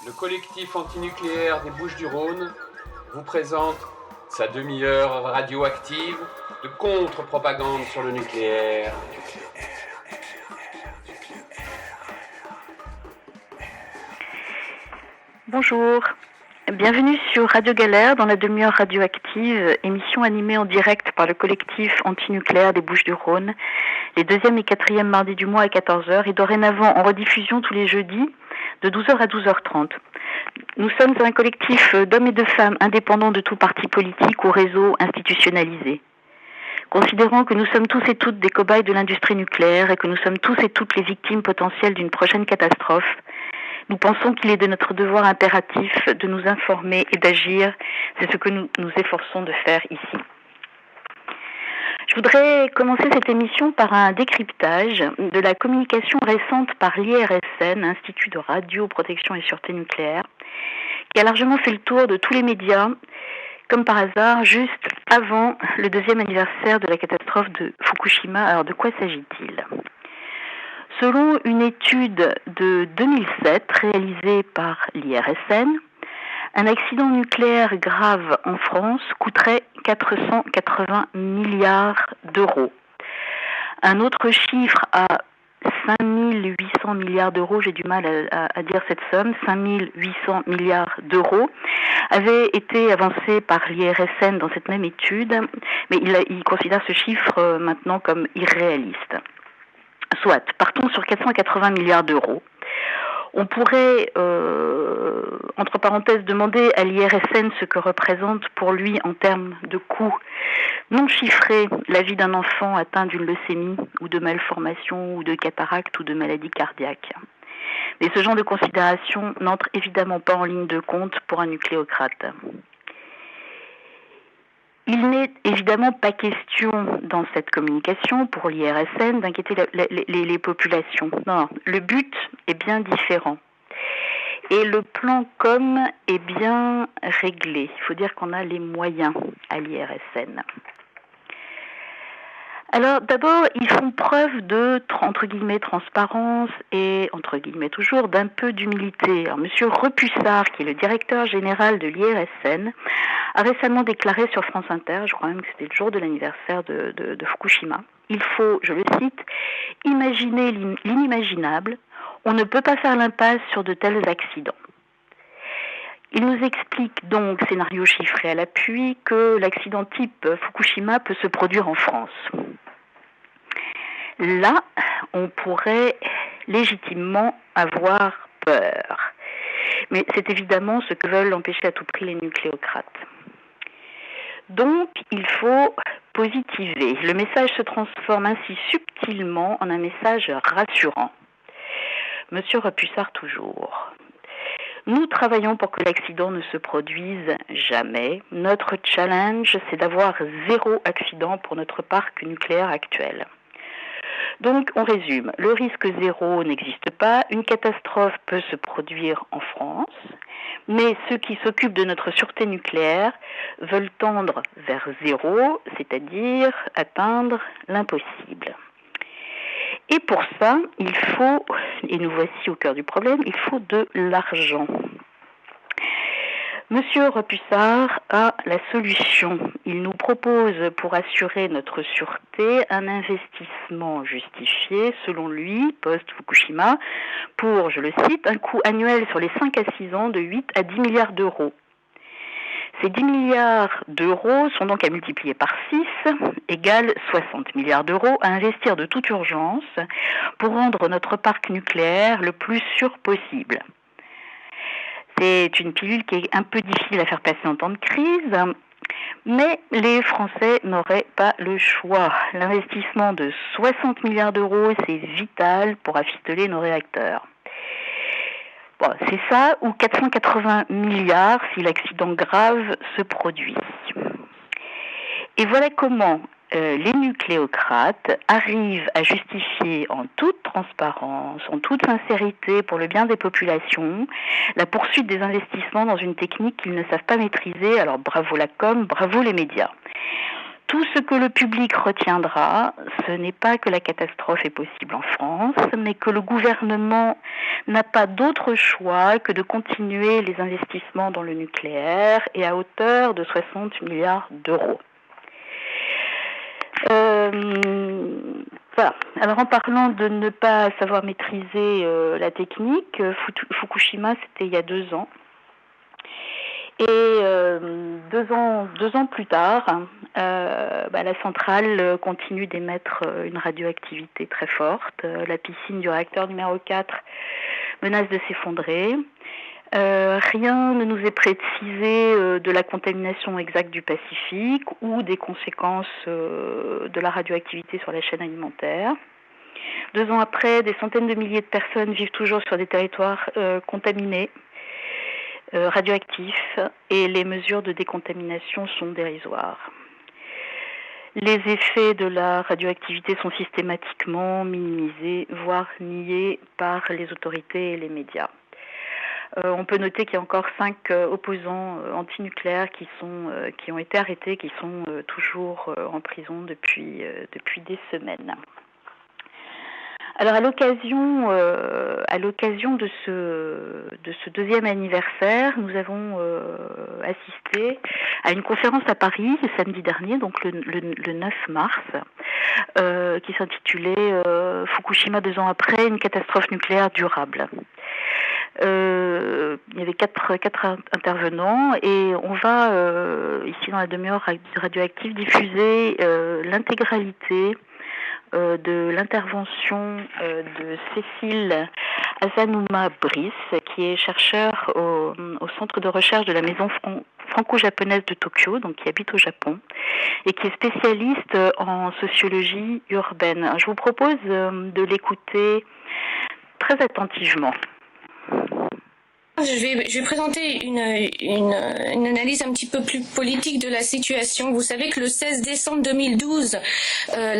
Le collectif antinucléaire des Bouches-du-Rhône vous présente sa demi-heure radioactive de contre-propagande sur le nucléaire. Bonjour, bienvenue sur Radio Galère dans la demi-heure radioactive, émission animée en direct par le collectif antinucléaire des Bouches-du-Rhône, les 2e et 4e mardis du mois à 14h et dorénavant en rediffusion tous les jeudis de 12h à 12h30. Nous sommes un collectif d'hommes et de femmes indépendants de tout parti politique ou réseau institutionnalisé. Considérant que nous sommes tous et toutes des cobayes de l'industrie nucléaire et que nous sommes tous et toutes les victimes potentielles d'une prochaine catastrophe, nous pensons qu'il est de notre devoir impératif de nous informer et d'agir. C'est ce que nous nous efforçons de faire ici. Je voudrais commencer cette émission par un décryptage de la communication récente par l'IRSN, Institut de Radio, Protection et Sûreté Nucléaire, qui a largement fait le tour de tous les médias, comme par hasard, juste avant le 2e anniversaire de la catastrophe de Fukushima. Alors de quoi s'agit-il ? Selon une étude de 2007 réalisée par l'IRSN, un accident nucléaire grave en France coûterait 480 milliards d'euros. Un autre chiffre à 5800 milliards d'euros, j'ai du mal à dire cette somme, 5800 milliards d'euros, avait été avancé par l'IRSN dans cette même étude, mais il considère ce chiffre maintenant comme irréaliste. Soit, partons sur 480 milliards d'euros. On pourrait, entre parenthèses, demander à l'IRSN ce que représente pour lui en termes de coûts non chiffrés la vie d'un enfant atteint d'une leucémie ou de malformation ou de cataracte ou de maladie cardiaque. Mais ce genre de considération n'entre évidemment pas en ligne de compte pour un nucléocrate. Il n'est évidemment pas question dans cette communication pour l'IRSN d'inquiéter les populations. Non, le but est bien différent. Et le plan com est bien réglé. Il faut dire qu'on a les moyens à l'IRSN. Alors d'abord, ils font preuve de, entre guillemets, transparence et, entre guillemets toujours, d'un peu d'humilité. Alors Monsieur Repussard, qui est le directeur général de l'IRSN, a récemment déclaré sur France Inter, je crois même que c'était le jour de l'anniversaire de Fukushima, il faut, je le cite, imaginer l'inimaginable, on ne peut pas faire l'impasse sur de tels accidents. Il nous explique donc, scénario chiffré à l'appui, que l'accident type Fukushima peut se produire en France. Là, on pourrait légitimement avoir peur. Mais c'est évidemment ce que veulent empêcher à tout prix les nucléocrates. Donc, il faut positiver. Le message se transforme ainsi subtilement en un message rassurant. Monsieur Repussard toujours. Nous travaillons pour que l'accident ne se produise jamais. Notre challenge, c'est d'avoir 0 accident pour notre parc nucléaire actuel. Donc, on résume. Le risque 0 n'existe pas. Une catastrophe peut se produire en France. Mais ceux qui s'occupent de notre sûreté nucléaire veulent tendre vers 0, c'est-à-dire atteindre l'impossible. Et pour ça, il faut, et nous voici au cœur du problème, il faut de l'argent. Monsieur Repussard a la solution. Il nous propose, pour assurer notre sûreté, un investissement justifié, selon lui, post-Fukushima, pour, je le cite, un coût annuel sur les 5 à 6 ans de 8 à 10 milliards d'euros. Ces 10 milliards d'euros sont donc à multiplier par 6, égale 60 milliards d'euros à investir de toute urgence pour rendre notre parc nucléaire le plus sûr possible. C'est une pilule qui est un peu difficile à faire passer en temps de crise, mais les Français n'auraient pas le choix. L'investissement de 60 milliards d'euros, c'est vital pour afistoler nos réacteurs. Bon, c'est ça, ou 480 milliards si l'accident grave se produit. Et voilà comment les nucléocrates arrivent à justifier en toute transparence, en toute sincérité pour le bien des populations, la poursuite des investissements dans une technique qu'ils ne savent pas maîtriser. Alors bravo la com, bravo les médias. Tout ce que le public retiendra, ce n'est pas que la catastrophe est possible en France, mais que le gouvernement n'a pas d'autre choix que de continuer les investissements dans le nucléaire et à hauteur de 60 milliards d'euros. Voilà. Alors en parlant de ne pas savoir maîtriser la technique, Fukushima c'était il y a 2 ans. Et 2 ans plus tard, la centrale continue d'émettre une radioactivité très forte. La piscine du réacteur numéro 4 menace de s'effondrer. Rien ne nous est précisé de la contamination exacte du Pacifique ou des conséquences de la radioactivité sur la chaîne alimentaire. 2 ans après, des centaines de milliers de personnes vivent toujours sur des territoires contaminés, radioactifs, et les mesures de décontamination sont dérisoires. Les effets de la radioactivité sont systématiquement minimisés, voire niés par les autorités et les médias. On peut noter qu'il y a encore 5 opposants antinucléaires qui ont été arrêtés, qui sont toujours en prison depuis des semaines. Alors à l'occasion de ce 2e anniversaire, nous avons assisté à une conférence à Paris le samedi dernier, donc le 9 mars, qui s'intitulait Fukushima 2 ans après, une catastrophe nucléaire durable. Il y avait 4 intervenants et on va ici dans la demi-heure radioactive diffuser l'intégralité de l'intervention de Cécile Azanuma-Brice, qui est chercheur au centre de recherche de la maison franco-japonaise de Tokyo, donc qui habite au Japon, et qui est spécialiste en sociologie urbaine. Je vous propose de l'écouter très attentivement. Je vais présenter une analyse un petit peu plus politique de la situation. Vous savez que le 16 décembre 2012, les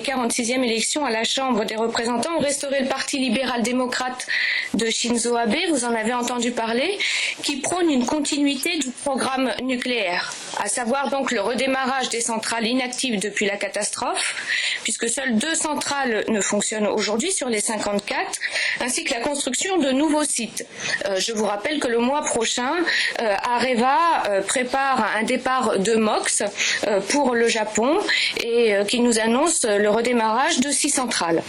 46e élections à la Chambre des représentants ont restauré le Parti libéral-démocrate de Shinzo Abe, vous en avez entendu parler, qui prône une continuité du programme nucléaire, à savoir donc le redémarrage des centrales inactives depuis la catastrophe, puisque seules 2 centrales ne fonctionnent aujourd'hui sur les 54, ainsi que la construction de nouveaux sites. Je vous rappelle que le mois prochain, Areva prépare un départ de MOX pour le Japon et qui nous annonce le redémarrage de 6 centrales.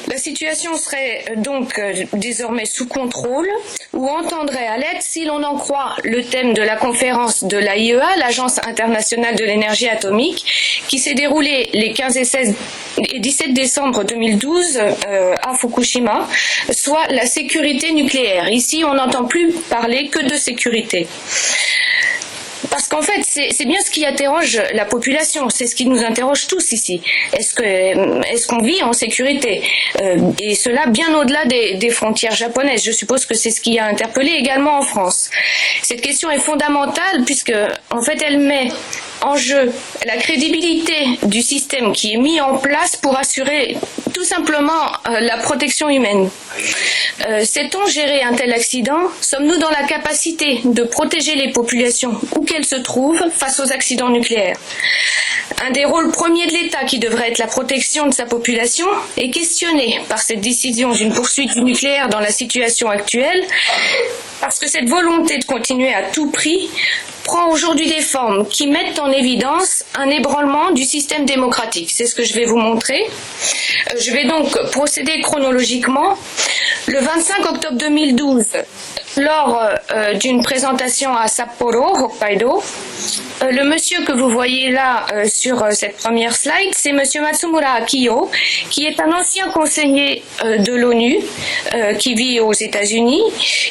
La situation serait donc désormais sous contrôle ou entendrait à l'aide, si l'on en croit le thème de la conférence de l'AIEA, l'Agence internationale de l'énergie atomique, qui s'est déroulée les 15 et 16 et 17 décembre 2012 à Fukushima, soit la sécurité nucléaire. Ici, on n'entend plus parler que de sécurité. Parce qu'en fait, c'est bien ce qui interroge la population, c'est ce qui nous interroge tous ici. Est-ce qu'on vit en sécurité et cela bien au-delà des frontières japonaises. Je suppose que c'est ce qui a interpellé également en France. Cette question est fondamentale puisque, en fait, elle met en jeu la crédibilité du système qui est mis en place pour assurer tout simplement la protection humaine. Sait-on gérer un tel accident? Sommes-nous dans la capacité de protéger les populations où qu'elles se trouvent face aux accidents nucléaires? Un des rôles premiers de l'État, qui devrait être la protection de sa population, est questionné par cette décision d'une poursuite du nucléaire dans la situation actuelle, parce que cette volonté de continuer à tout prix prend aujourd'hui des formes qui mettent en évidence un ébranlement du système démocratique. C'est ce que je vais vous montrer. Je vais donc procéder chronologiquement. Le 25 octobre 2012, lors d'une présentation à Sapporo, Hokkaido, le monsieur que vous voyez là sur cette première slide, c'est monsieur Matsumura Akiyo, qui est un ancien conseiller de l'ONU, qui vit aux États-Unis,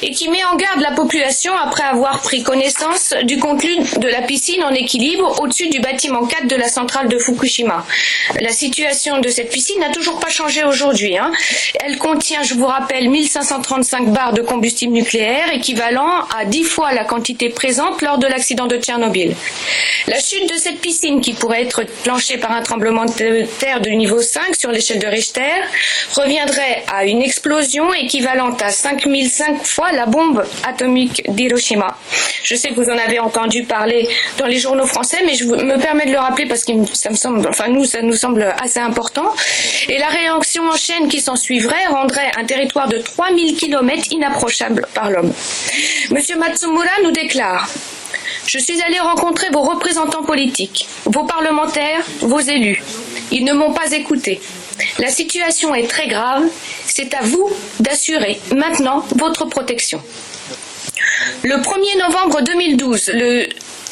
et qui met en garde la population après avoir pris connaissance du contenu de la piscine en équilibre au-dessus du bâtiment 4 de la centrale de Fukushima. La situation de cette piscine n'a toujours pas changé aujourd'hui. Elle contient, je vous rappelle, 1535 barres de combustible nucléaire, équivalent à 10 fois la quantité présente lors de l'accident de Tchernobyl. La chute de cette piscine, qui pourrait être déclenchée par un tremblement de terre de niveau 5 sur l'échelle de Richter, reviendrait à une explosion équivalente à 5005 fois la bombe atomique d'Hiroshima. Je sais que vous en avez entendu parler dans les journaux français, mais je me permets de le rappeler parce que ça nous semble assez important. Et la réaction en chaîne qui s'en suivrait rendrait un territoire de 3000 km inapprochable par l'homme. Monsieur Matsumura nous déclare: je suis allé rencontrer vos représentants politiques, vos parlementaires, vos élus. Ils ne m'ont pas écouté. La situation est très grave. C'est à vous d'assurer maintenant votre protection. Le 1er novembre 2012, le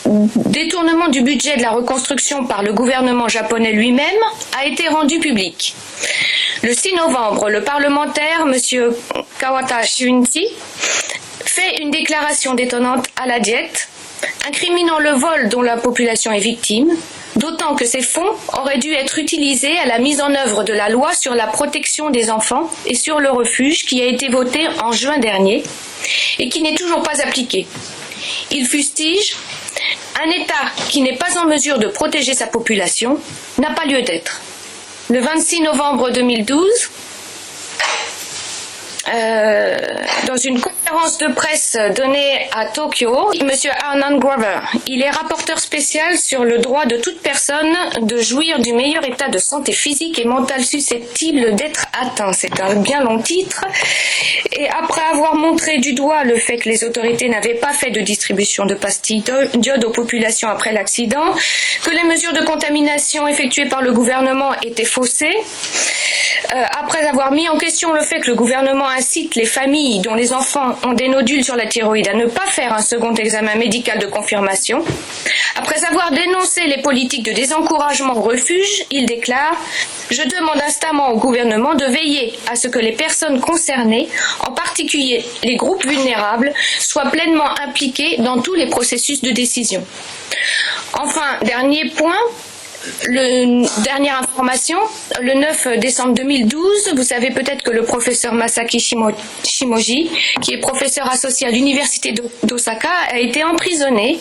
détournement du budget de la reconstruction par le gouvernement japonais lui-même a été rendu public. Le 6 novembre, le parlementaire, M. Kawata Shunichi, fait une déclaration détonnante à la Diète, incriminant le vol dont la population est victime, d'autant que ces fonds auraient dû être utilisés à la mise en œuvre de la loi sur la protection des enfants et sur le refuge qui a été votée en juin dernier et qui n'est toujours pas appliquée. Il fustige: un État qui n'est pas en mesure de protéger sa population n'a pas lieu d'être. Le 26 novembre 2012, dans une conférence de presse donnée à Tokyo, M. Arnan Grover, il est rapporteur spécial sur le droit de toute personne de jouir du meilleur état de santé physique et mentale susceptible d'être atteint. C'est un bien long titre. Et après avoir montré du doigt le fait que les autorités n'avaient pas fait de distribution de pastilles d'iode aux populations après l'accident, que les mesures de contamination effectuées par le gouvernement étaient faussées, après avoir mis en question le fait que le gouvernement incite les familles dont les enfants ont des nodules sur la thyroïde à ne pas faire un second examen médical de confirmation, après avoir dénoncé les politiques de désencouragement au refuge, il déclare: je demande instamment au gouvernement de veiller à ce que les personnes concernées, en particulier les groupes vulnérables, soient pleinement impliquées dans tous les processus de décision. Enfin, dernier point, dernière information, le 9 décembre 2012, vous savez peut-être que le professeur Masaki Shimoji, qui est professeur associé à l'université d'Osaka, a été emprisonné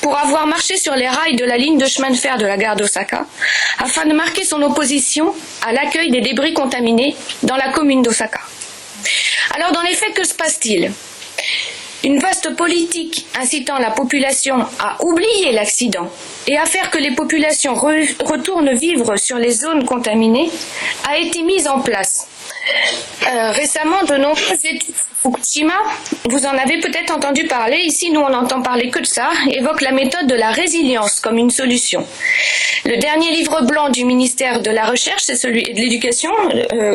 pour avoir marché sur les rails de la ligne de chemin de fer de la gare d'Osaka afin de marquer son opposition à l'accueil des débris contaminés dans la commune d'Osaka. Alors dans les faits, que se passe-t-il ? Une vaste politique incitant la population à oublier l'accident et à faire que les populations retournent vivre sur les zones contaminées a été mise en place. Récemment, de nombreuses études Fukushima, vous en avez peut-être entendu parler, ici nous on n'entend parler que de ça, évoquent la méthode de la résilience comme une solution. Le dernier livre blanc du ministère de la Recherche, c'est celui de l'Éducation,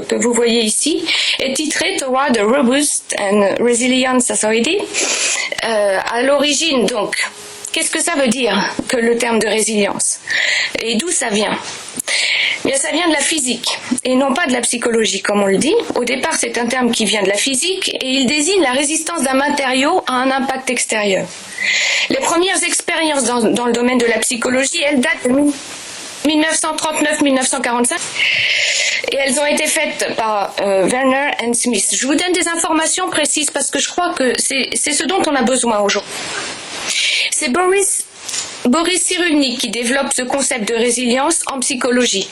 que vous voyez ici, est titré Toward a Robust and Resilient Society. À l'origine donc, qu'est-ce que ça veut dire que le terme de résilience? Et d'où ça vient? Bien, ça vient de la physique et non pas de la psychologie, comme on le dit. Au départ, c'est un terme qui vient de la physique et il désigne la résistance d'un matériau à un impact extérieur. Les premières expériences dans le domaine de la psychologie, elles datent de 1939-1945 et elles ont été faites par Werner and Smith. Je vous donne des informations précises parce que je crois que c'est ce dont on a besoin aujourd'hui. C'est Boris Cyrulnik qui développe ce concept de résilience en psychologie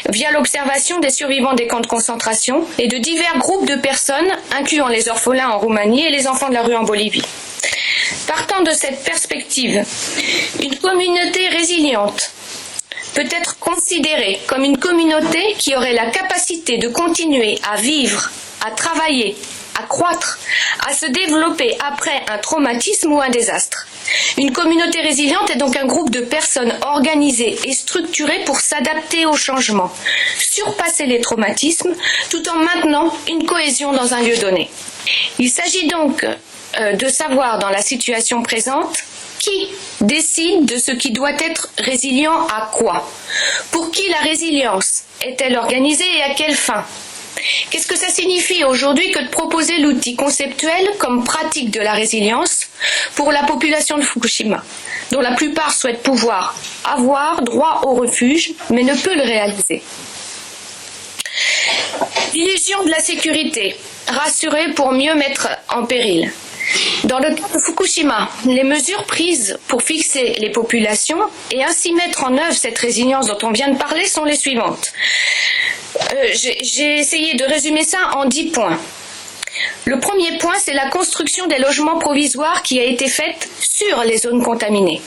via l'observation des survivants des camps de concentration et de divers groupes de personnes, incluant les orphelins en Roumanie et les enfants de la rue en Bolivie. Partant de cette perspective, une communauté résiliente peut être considérée comme une communauté qui aurait la capacité de continuer à vivre, à travailler, à croître, à se développer après un traumatisme ou un désastre. Une communauté résiliente est donc un groupe de personnes organisées et structurées pour s'adapter au changement, surpasser les traumatismes, tout en maintenant une cohésion dans un lieu donné. Il s'agit donc de savoir dans la situation présente qui décide de ce qui doit être résilient à quoi. Pour qui la résilience est-elle organisée et à quelle fin ? Qu'est-ce que ça signifie aujourd'hui que de proposer l'outil conceptuel comme pratique de la résilience pour la population de Fukushima, dont la plupart souhaitent pouvoir avoir droit au refuge, mais ne peut le réaliser. L'illusion de la sécurité, rassurer pour mieux mettre en péril. Dans le cas de Fukushima, les mesures prises pour fixer les populations et ainsi mettre en œuvre cette résilience dont on vient de parler sont les suivantes. J'ai essayé de résumer ça en 10 points. Le premier point, c'est la construction des logements provisoires qui a été faite sur les zones contaminées.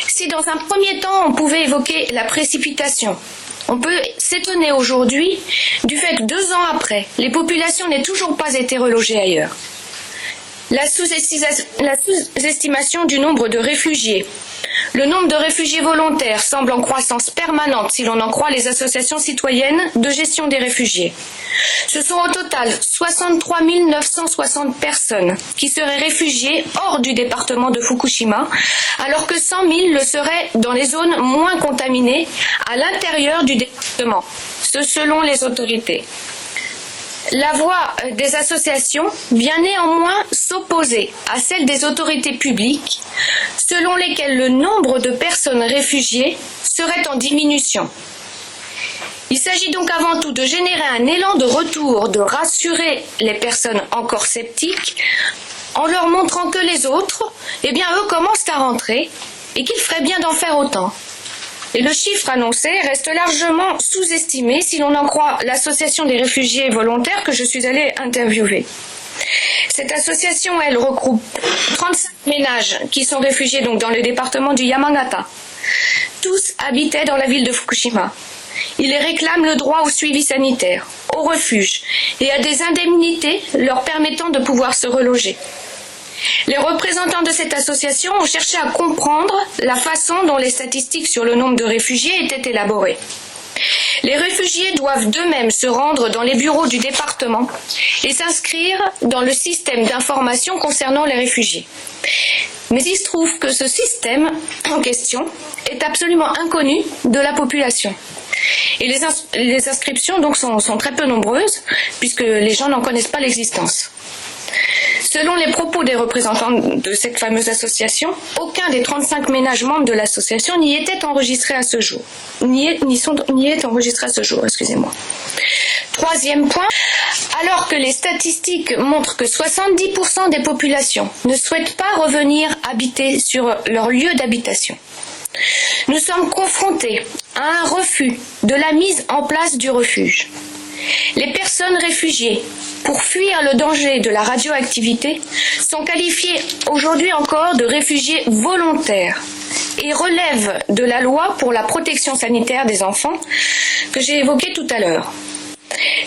Si dans un premier temps, on pouvait évoquer la précipitation, on peut s'étonner aujourd'hui du fait que 2 ans après, les populations n'aient toujours pas été relogées ailleurs. La sous-estimation du nombre de réfugiés. Le nombre de réfugiés volontaires semble en croissance permanente si l'on en croit les associations citoyennes de gestion des réfugiés. Ce sont au total 63 960 personnes qui seraient réfugiées hors du département de Fukushima, alors que 100 000 le seraient dans les zones moins contaminées à l'intérieur du département, ce selon les autorités. La voix des associations vient néanmoins s'opposer à celle des autorités publiques, selon lesquelles le nombre de personnes réfugiées serait en diminution. Il s'agit donc avant tout de générer un élan de retour, de rassurer les personnes encore sceptiques, en leur montrant que les autres, eux commencent à rentrer et qu'il ferait bien d'en faire autant. Et le chiffre annoncé reste largement sous-estimé si l'on en croit l'association des réfugiés volontaires que je suis allée interviewer. Cette association, elle, regroupe 35 ménages qui sont réfugiés donc dans le département du Yamagata. Tous habitaient dans la ville de Fukushima. Ils réclament le droit au suivi sanitaire, au refuge et à des indemnités leur permettant de pouvoir se reloger. Les représentants de cette association ont cherché à comprendre la façon dont les statistiques sur le nombre de réfugiés étaient élaborées. Les réfugiés doivent d'eux-mêmes se rendre dans les bureaux du département et s'inscrire dans le système d'information concernant les réfugiés. Mais il se trouve que ce système en question est absolument inconnu de la population. Et les inscriptions donc sont très peu nombreuses puisque les gens n'en connaissent pas l'existence. Selon les propos des représentants de cette fameuse association, aucun des 35 ménages membres de l'association n'y était enregistré à ce jour. N'y est enregistré à ce jour, excusez-moi. Troisième point, alors que les statistiques montrent que 70% des populations ne souhaitent pas revenir habiter sur leur lieu d'habitation, nous sommes confrontés à un refus de la mise en place du refuge. Les personnes réfugiées, pour fuir le danger de la radioactivité, sont qualifiées aujourd'hui encore de réfugiés volontaires et relèvent de la loi pour la protection sanitaire des enfants que j'ai évoquée tout à l'heure.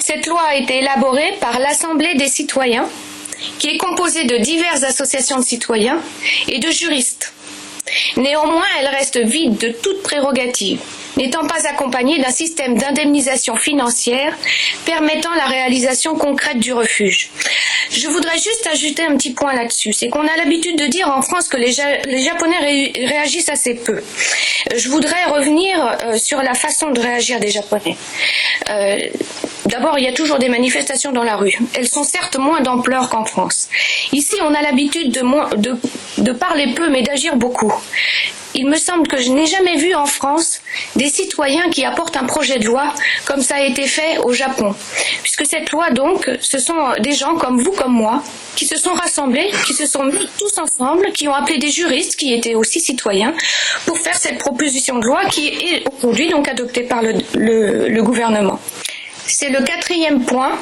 Cette loi a été élaborée par l'Assemblée des citoyens, qui est composée de diverses associations de citoyens et de juristes. Néanmoins, elle reste vide de toute prérogative, n'étant pas accompagnée d'un système d'indemnisation financière permettant la réalisation concrète du refuge. Je voudrais juste ajouter un petit point là-dessus, c'est qu'on a l'habitude de dire en France que les Japonais réagissent assez peu. Je voudrais revenir sur la façon de réagir des Japonais. D'abord, il y a toujours des manifestations dans la rue. Elles sont certes moins d'ampleur qu'en France. Ici, on a l'habitude de parler peu, mais d'agir beaucoup. Il me semble que je n'ai jamais vu en France des citoyens qui apportent un projet de loi comme ça a été fait au Japon. Puisque cette loi, donc, ce sont des gens comme vous, comme moi, qui se sont rassemblés, qui se sont mis tous ensemble, qui ont appelé des juristes qui étaient aussi citoyens pour faire cette proposition de loi qui est aujourd'hui donc adoptée par le gouvernement. C'est le quatrième point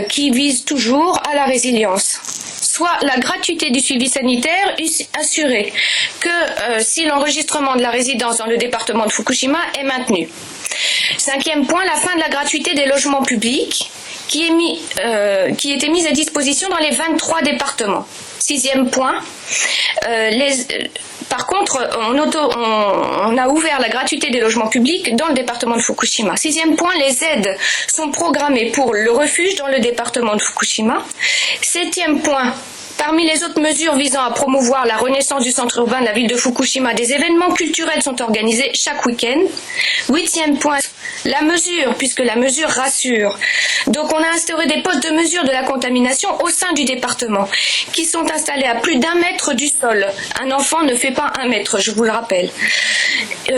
qui vise toujours à la résilience, soit la gratuité du suivi sanitaire assurée que si l'enregistrement de la résidence dans le département de Fukushima est maintenu. Cinquième point, la fin de la gratuité des logements publics qui était mise à disposition dans les 23 départements. Sixième point, par contre, on a ouvert la gratuité des logements publics dans le département de Fukushima. Sixième point, les aides sont programmées pour le refuge dans le département de Fukushima. Septième point, parmi les autres mesures visant à promouvoir la renaissance du centre urbain de la ville de Fukushima, des événements culturels sont organisés chaque week-end. Huitième point, La mesure, puisque la mesure rassure. Donc on a instauré des postes de mesure de la contamination au sein du département, qui sont installés à plus d'1 mètre du sol. Un enfant ne fait pas 1 mètre, je vous le rappelle.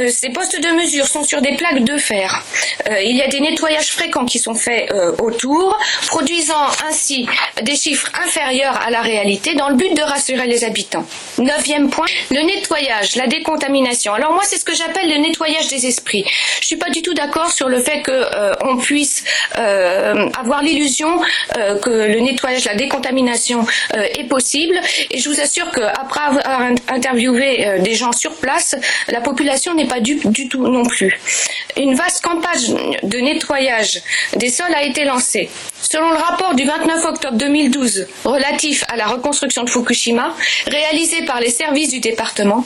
Ces postes de mesure sont sur des plaques de fer. Il y a des nettoyages fréquents qui sont faits autour, produisant ainsi des chiffres inférieurs à la réalité dans le but de rassurer les habitants. 9e point, le nettoyage, la décontamination. Alors moi, c'est ce que j'appelle le nettoyage des esprits. Je suis pas du tout d'accord sur le fait qu'on puisse avoir l'illusion que le nettoyage, la décontamination est possible. Et je vous assure qu'après avoir interviewé des gens sur place, la population n'est pas du tout non plus. Une vaste campagne de nettoyage des sols a été lancée. Selon le rapport du 29 octobre 2012 relatif à la reconstruction de Fukushima, réalisé par les services du département,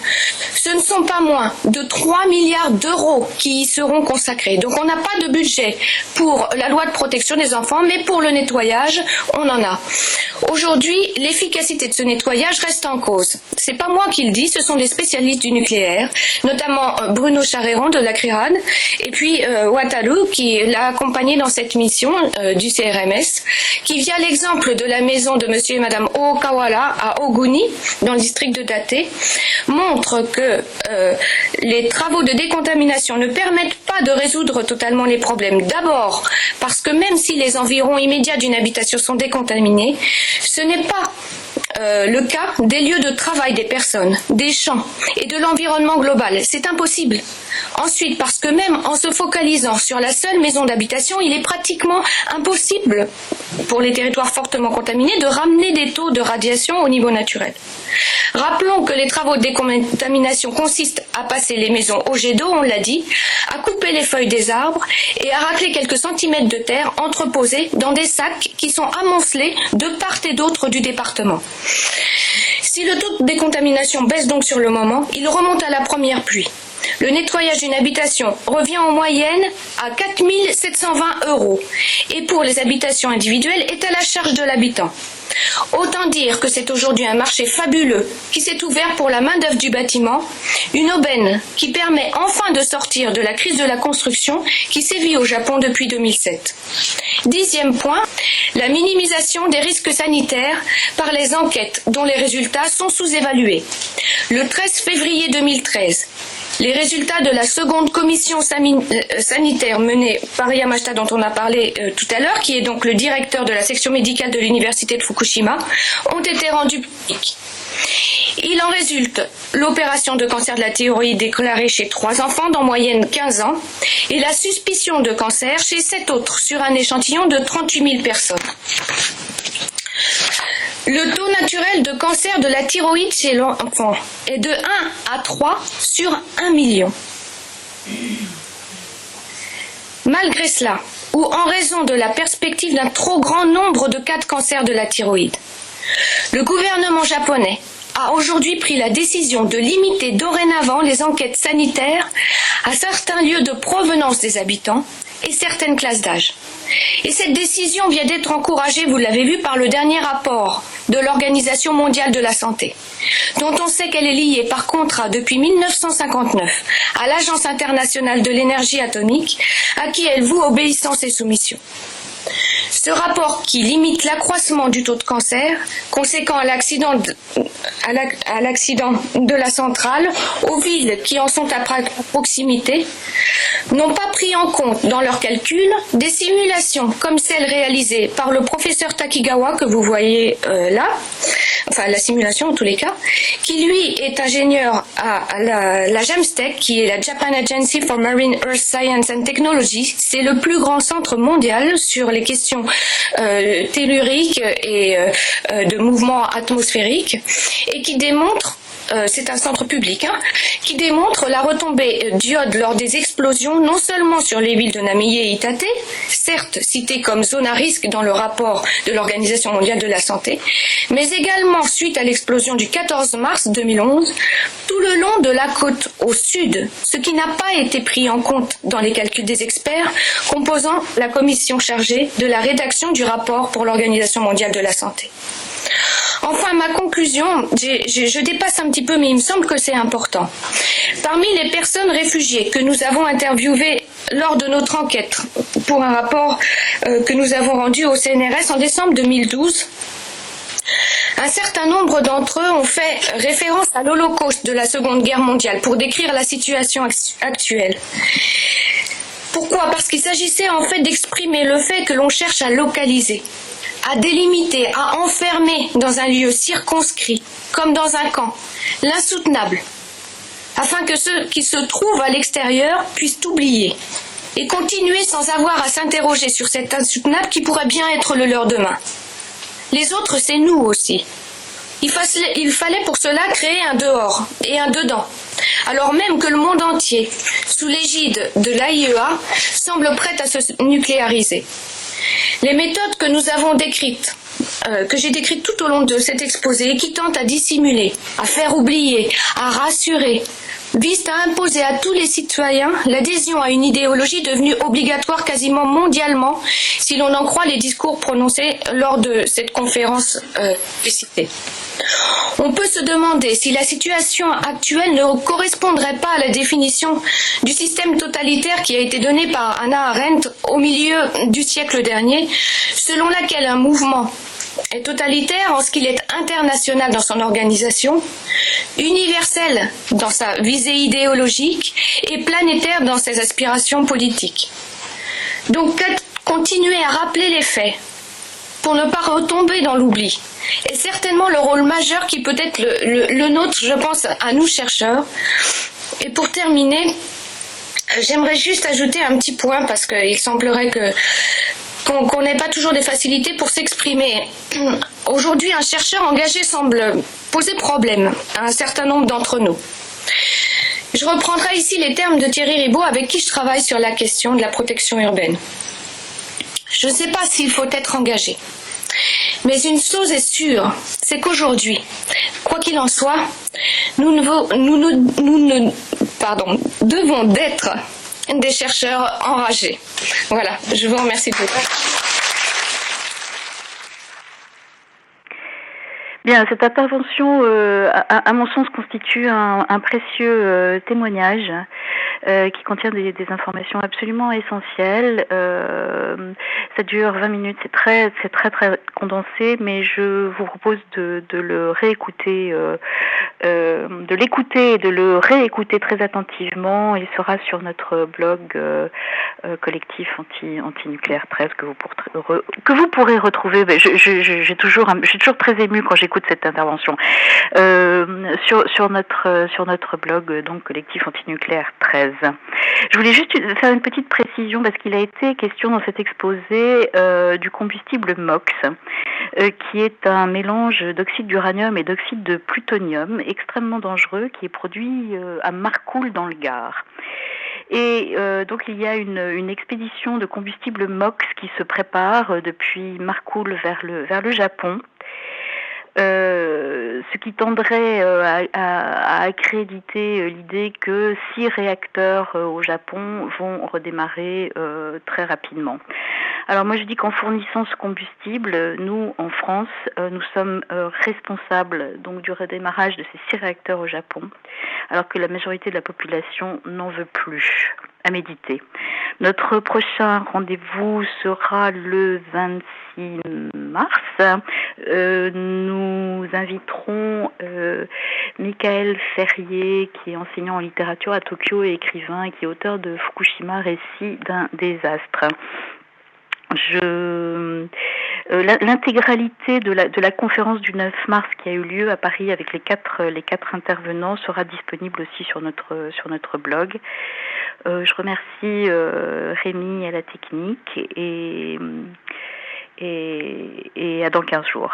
ce ne sont pas moins de 3 milliards d'euros qui y seront consacrés. Donc on n'a pas de budget pour la loi de protection des enfants, mais pour le nettoyage, on en a. Aujourd'hui, l'efficacité de ce nettoyage reste en cause. C'est pas moi qui le dis, ce sont des spécialistes du nucléaire, notamment Bruno Charéron de la CRIRAD, et puis Wataru qui l'a accompagné dans cette mission du CRMS, qui via l'exemple de la maison de monsieur et madame Okawara à Oguni, dans le district de Date, montre que les travaux de décontamination ne permettent pas de résoudre totalement les problèmes. D'abord, parce que même si les environs immédiats d'une habitation sont décontaminés, ce n'est pas le cas des lieux de travail des personnes, des champs et de l'environnement global. C'est impossible. Ensuite, parce que même en se focalisant sur la seule maison d'habitation, il est pratiquement impossible pour les territoires fortement contaminés de ramener des taux de radiation au niveau naturel. Rappelons que les travaux de décontamination consistent à passer les maisons au jet d'eau, on l'a dit, à couper les feuilles des arbres et à racler quelques centimètres de terre entreposés dans des sacs qui sont amoncelés de part et d'autre du département. Si le taux de décontamination baisse donc sur le moment, il remonte à la première pluie. Le nettoyage d'une habitation revient en moyenne à 4 720 € et pour les habitations individuelles est à la charge de l'habitant. Autant dire que c'est aujourd'hui un marché fabuleux qui s'est ouvert pour la main-d'œuvre du bâtiment, une aubaine qui permet enfin de sortir de la crise de la construction qui sévit au Japon depuis 2007. 10e point, la minimisation des risques sanitaires par les enquêtes dont les résultats sont sous-évalués. Le 13 février 2013, les résultats de la seconde commission sanitaire menée par Yamashita, dont on a parlé tout à l'heure, qui est donc le directeur de la section médicale de l'université de Fukushima, ont été rendus publics. Il en résulte l'opération de cancer de la thyroïde déclarée chez 3 enfants d'en moyenne 15 ans et la suspicion de cancer chez 7 autres sur un échantillon de 38 000 personnes. Le taux naturel de cancer de la thyroïde chez l'enfant est de 1 à 3 sur 1 million. Malgré cela, ou en raison de la perspective d'un trop grand nombre de cas de cancer de la thyroïde, le gouvernement japonais a aujourd'hui pris la décision de limiter dorénavant les enquêtes sanitaires à certains lieux de provenance des habitants et certaines classes d'âge. Et cette décision vient d'être encouragée, vous l'avez vu, par le dernier rapport de l'Organisation mondiale de la santé, dont on sait qu'elle est liée par contrat depuis 1959 à l'Agence internationale de l'énergie atomique, à qui elle voue obéissance et soumission. Ce rapport qui limite l'accroissement du taux de cancer conséquent à l'accident de la centrale aux villes qui en sont à proximité n'ont pas pris en compte dans leurs calculs des simulations comme celle réalisée par le professeur Takigawa que vous voyez là, enfin la simulation en tous les cas, qui lui est ingénieur à la JAMSTEC, qui est la Japan Agency for Marine Earth Science and Technology. C'est le plus grand centre mondial sur les questions telluriques et de mouvements atmosphériques et qui démontre, c'est un centre public, qui démontre la retombée d'iode lors des explosions, non seulement sur les villes de Namie et Itate, certes citées comme zone à risque dans le rapport de l'Organisation mondiale de la santé, mais également suite à l'explosion du 14 mars 2011, tout le long de la côte au sud, ce qui n'a pas été pris en compte dans les calculs des experts composant la commission chargée de la rédaction du rapport pour l'Organisation mondiale de la santé. Enfin, ma conclusion, je dépasse un petit peu, mais il me semble que c'est important. Parmi les personnes réfugiées que nous avons interviewées lors de notre enquête pour un rapport que nous avons rendu au CNRS en décembre 2012, un certain nombre d'entre eux ont fait référence à l'Holocauste de la Seconde Guerre mondiale pour décrire la situation actuelle. Pourquoi ? Parce qu'il s'agissait en fait d'exprimer le fait que l'on cherche à localiser, à délimiter, à enfermer dans un lieu circonscrit, comme dans un camp, l'insoutenable, afin que ceux qui se trouvent à l'extérieur puissent oublier et continuer sans avoir à s'interroger sur cet insoutenable qui pourrait bien être le leur demain. Les autres, c'est nous aussi. Il fallait pour cela créer un dehors et un dedans, alors même que le monde entier, sous l'égide de l'AIEA, semble prêt à se nucléariser. Les méthodes que nous avons décrites, que j'ai décrites tout au long de cet exposé, et qui tentent à dissimuler, à faire oublier, à rassurer, visent à imposer à tous les citoyens l'adhésion à une idéologie devenue obligatoire quasiment mondialement, si l'on en croit les discours prononcés lors de cette conférence citée. On peut se demander si la situation actuelle ne correspondrait pas à la définition du système totalitaire qui a été donnée par Hannah Arendt au milieu du siècle dernier, selon laquelle un mouvement est totalitaire en ce qu'il est international dans son organisation, universel dans sa visée idéologique et planétaire dans ses aspirations politiques. Donc, continuer à rappeler les faits pour ne pas retomber dans l'oubli est certainement le rôle majeur qui peut être le nôtre, je pense, à nous chercheurs. Et pour terminer, j'aimerais juste ajouter un petit point parce qu'il semblerait qu'on n'ait pas toujours des facilités pour s'exprimer. Aujourd'hui, un chercheur engagé semble poser problème à un certain nombre d'entre nous. Je reprendrai ici les termes de Thierry Ribaud avec qui je travaille sur la question de la protection urbaine. Je ne sais pas s'il faut être engagé, mais une chose est sûre, c'est qu'aujourd'hui, quoi qu'il en soit, nous devons d'être des chercheurs enragés. Voilà, je vous remercie beaucoup. Bien, cette intervention, à mon sens, constitue un précieux témoignage qui contient des informations absolument essentielles. Ça dure 20 minutes, c'est très condensé, mais je vous propose de le réécouter, de l'écouter et de le réécouter très attentivement. Il sera sur notre blog collectif anti-nucléaire 13 que vous pourrez retrouver. Je suis toujours très émue quand j'écoute cette intervention sur notre blog, donc collectif anti-nucléaire 13. Je voulais juste faire une petite précision parce qu'il a été question dans cet exposé du combustible MOX, qui est un mélange d'oxyde d'uranium et d'oxyde de plutonium extrêmement dangereux qui est produit à Marcoule dans le Gard. Et donc il y a une expédition de combustible MOX qui se prépare depuis Marcoule vers le Japon. Ce qui tendrait à accréditer l'idée que 6 réacteurs au Japon vont redémarrer très rapidement. Alors moi je dis qu'en fournissant ce combustible, nous en France, nous sommes responsables donc du redémarrage de ces 6 réacteurs au Japon, alors que la majorité de la population n'en veut plus. À méditer. Notre prochain rendez-vous sera le 26 mars. Nous inviterons Michael Ferrier, qui est enseignant en littérature à Tokyo et écrivain, et qui est auteur de Fukushima, récit d'un désastre. L'intégralité de la conférence du 9 mars qui a eu lieu à Paris avec les quatre intervenants sera disponible aussi sur notre blog. Je remercie Rémi à la technique et à dans 15 jours.